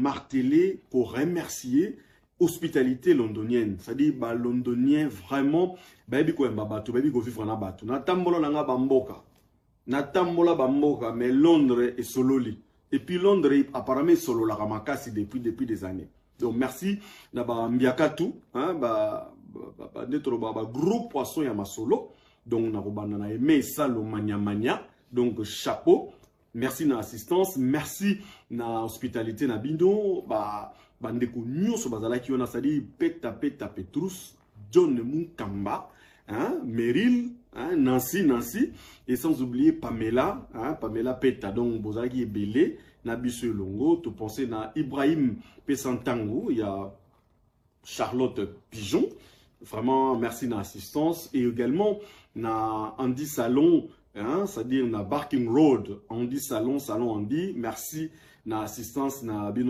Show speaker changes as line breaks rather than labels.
marteler, pour remercier hospitalité londonienne. C'est-à-dire, bah, londonien, vraiment, baby ko mbabatu, baby ko vivre na batu. Na tambola na nga bamboka. Na tambola bamboka, mais Londres est sololi. Et puis Londres, apparemment, solo la ramakasi depuis des années. Donc, merci. Na ba mbiakatu, hein, gros poisson ya masolo. Donc, na aimé ça, le mania. Donc, chapeau. Merci na assistance. Merci na hospitalité na bino. Bandeko nyonso bazala ki on a sadi peta Petrus, John Munkamba, hein, Meryl, hein, Nancy, et sans oublier Pamela, hein, Pamela Peta. Donc, bozala ki ebele, na biso longo, tu pensez na Ibrahim Pesantango, il y a Charlotte Pigeon. Vraiment, merci na assistance. Et également, na Andy Salon, hein, c'est-à-dire na Barking Road, Andy Salon Andy. Merci na assistance na bino.